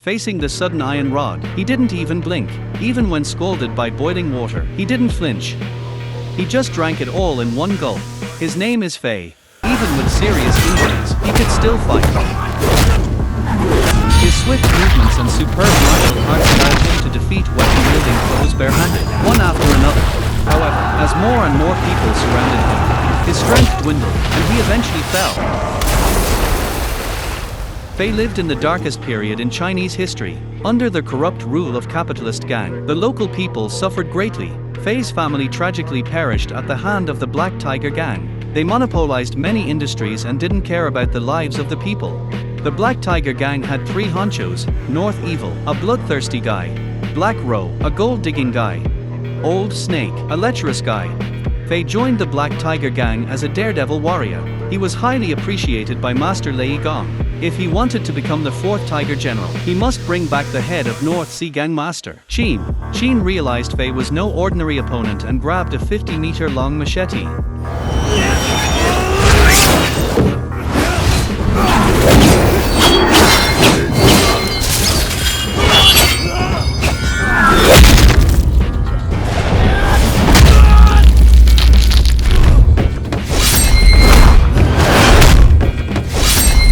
Facing the sudden iron rod, he didn't even blink. Even when scalded by boiling water, he didn't flinch. He just drank it all in one gulp. His name is Fei. Even with serious injuries, he could still fight. His swift movements and superb martial arts allowed him to defeat weapon-wielding foes barehanded, one after another. However, as more and more people surrounded him, his strength dwindled, and he eventually fell. Fei lived in the darkest period in Chinese history. Under the corrupt rule of capitalist gang, the local people suffered greatly. Fei's family tragically perished at the hand of the Black Tiger gang. They monopolized many industries and didn't care about the lives of the people. The Black Tiger gang had three honchos: North Evil, a bloodthirsty guy; Black Row, a gold-digging guy; Old Snake, a lecherous guy. Fei joined the Black Tiger gang as a daredevil warrior. He was highly appreciated by Master Leung. If he wanted to become the fourth Tiger General, he must bring back the head of North Sea Gang Master, Qin. Qin realized Fei was no ordinary opponent and grabbed a 50-meter-long machete.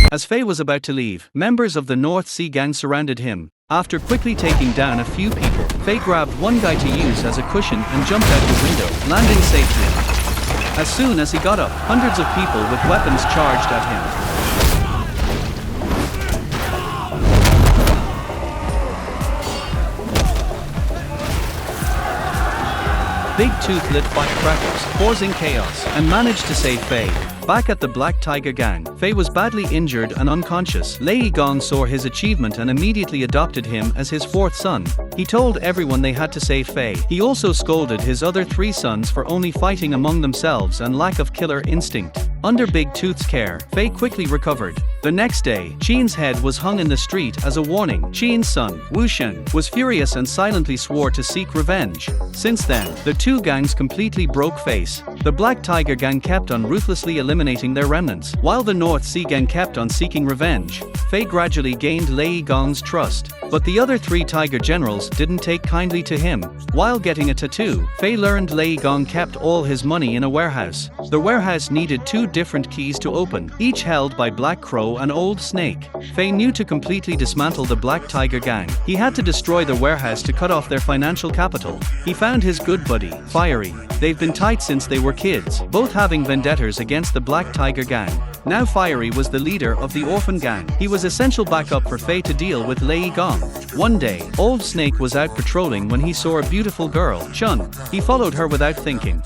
As Fei was about to leave, members of the North Sea Gang surrounded him. After quickly taking down a few people, Fei grabbed one guy to use as a cushion and jumped out the window, landing safely. As soon as he got up, hundreds of people with weapons charged at him. Big Tooth lit firecrackers, causing chaos, and managed to save Fei. Back at the Black Tiger gang, Fei was badly injured and unconscious. Leung saw his achievement and immediately adopted him as his fourth son. He told everyone they had to save Fei. He also scolded his other three sons for only fighting among themselves and lack of killer instinct. Under Big Tooth's care, Fei quickly recovered. The next day, Qin's head was hung in the street as a warning. Qin's son, Wu Shen, was furious and silently swore to seek revenge. Since then, the two gangs completely broke face. The Black Tiger gang kept on ruthlessly eliminating their remnants, while the North Sea gang kept on seeking revenge. Fei gradually gained Leung's trust, but the other three Tiger generals didn't take kindly to him. While getting a tattoo, Fei learned Leung kept all his money in a warehouse. The warehouse needed two different keys to open, each held by Black Crow and Old Snake. Fei knew to completely dismantle the Black Tiger gang, he had to destroy the warehouse to cut off their financial capital. He found his good buddy, Fiery. They've been tight since they were kids, both having vendettas against the Black Tiger gang. Now Fiery was the leader of the orphan gang. He was essential backup for Fei to deal with Leung. One day, Old Snake was out patrolling when he saw a beautiful girl, Chun. He followed her without thinking.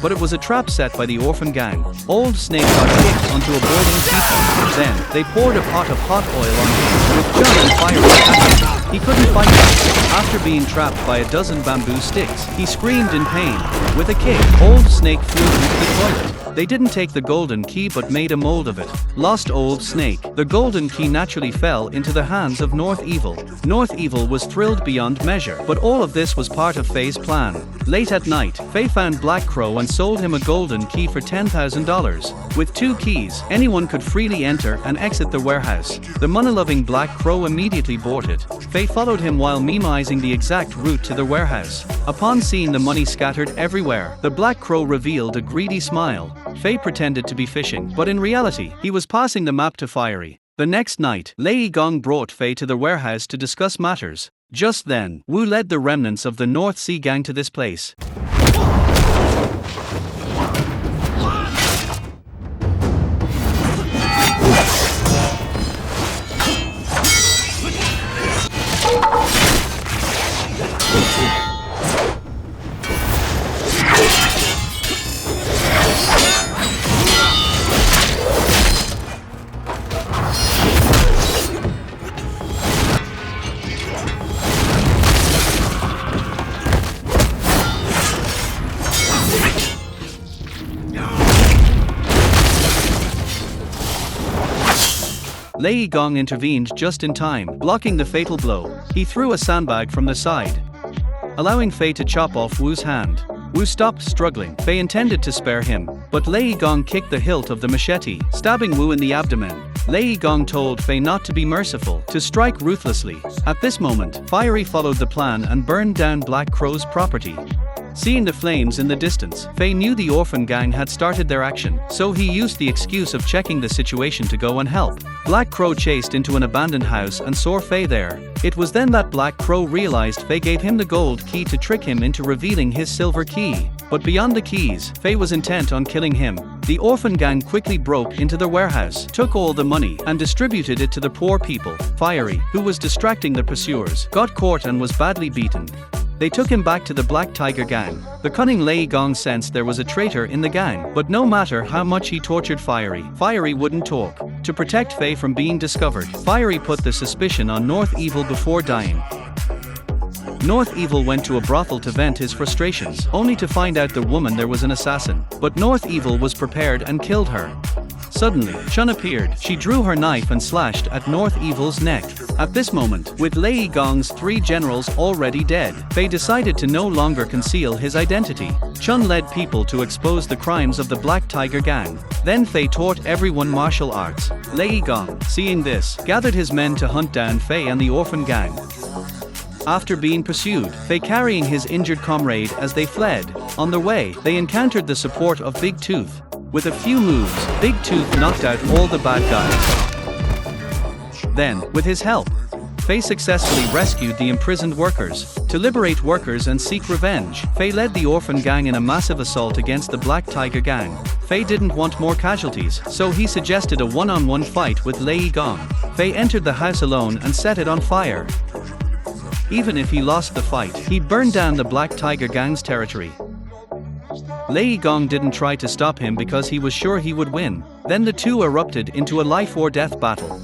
But it was a trap set by the orphan gang. Old Snake got kicked onto a boiling teapot. Then, they poured a pot of hot oil on him, with Chun and Fiery attacking him. He couldn't fight back. After being trapped by a dozen bamboo sticks, he screamed in pain. With a kick, Old Snake flew into the toilet. They didn't take the golden key but made a mold of it. Lost Old Snake. The golden key naturally fell into the hands of North Evil. North Evil was thrilled beyond measure, but all of this was part of Fei's plan. Late at night, Fei found Black Crow and sold him a golden key for $10,000. With two keys, anyone could freely enter and exit the warehouse. The money-loving Black Crow immediately bought it. Fei followed him while memorizing the exact route to the warehouse. Upon seeing the money scattered everywhere, the Black Crow revealed a greedy smile. Fei pretended to be fishing, but in reality, he was passing the map to Fiery. The next night, Leung brought Fei to the warehouse to discuss matters. Just then, Wu led the remnants of the North Sea gang to this place. Leung intervened just in time, blocking the fatal blow. He threw a sandbag from the side, allowing Fei to chop off Wu's hand. Wu stopped struggling. Fei intended to spare him, but Leung kicked the hilt of the machete, stabbing Wu in the abdomen. Lei Gong told Fei not to be merciful, to strike ruthlessly. At this moment, Fiery followed the plan and burned down Black Crow's property. Seeing the flames in the distance, Fei knew the orphan gang had started their action, so he used the excuse of checking the situation to go and help. Black Crow chased into an abandoned house and saw Fei there. It was then that Black Crow realized Fei gave him the gold key to trick him into revealing his silver key. But beyond the keys, Fei was intent on killing him. The orphan gang quickly broke into the warehouse, took all the money, and distributed it to the poor people. Fiery, who was distracting the pursuers, got caught and was badly beaten. They took him back to the Black Tiger gang. The cunning Lei Gong sensed there was a traitor in the gang, but no matter how much he tortured Fiery wouldn't talk. To protect Fei from being discovered, Fiery put the suspicion on North Evil before dying. North Evil went to a brothel to vent his frustrations, only to find out the woman there was an assassin. But North Evil was prepared and killed her. Suddenly, Chun appeared. She drew her knife and slashed at North Evil's neck. At this moment, with Lei Gong's 3 generals already dead, Fei decided to no longer conceal his identity. Chun led people to expose the crimes of the Black Tiger gang. Then Fei taught everyone martial arts. Lei Gong, seeing this, gathered his men to hunt down Fei and the orphan gang. After being pursued, Fei carrying his injured comrade as they fled. On their way, they encountered the support of Big Tooth. With a few moves, Big Tooth knocked out all the bad guys. Then, with his help, Fei successfully rescued the imprisoned workers. To liberate workers and seek revenge, Fei led the orphan gang in a massive assault against the Black Tiger gang. Fei didn't want more casualties, so he suggested a one-on-one fight with Lei Gong. Fei entered the house alone and set it on fire. Even if he lost the fight, he'd burn down the Black Tiger gang's territory. Lei Gong didn't try to stop him because he was sure he would win. Then the two erupted into a life-or-death battle.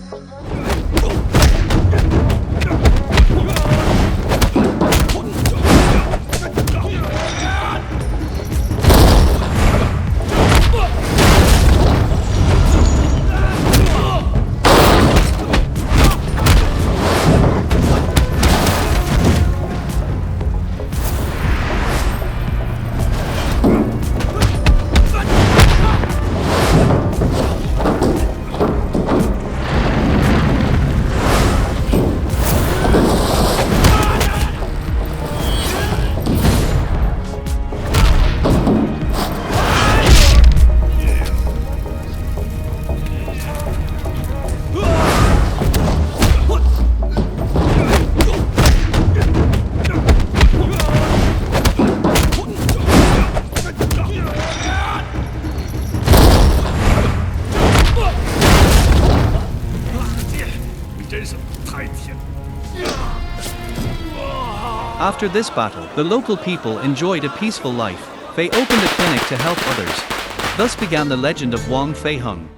After this battle, the local people enjoyed a peaceful life. Fei opened a clinic to help others. Thus began the legend of Wong Fei-hung.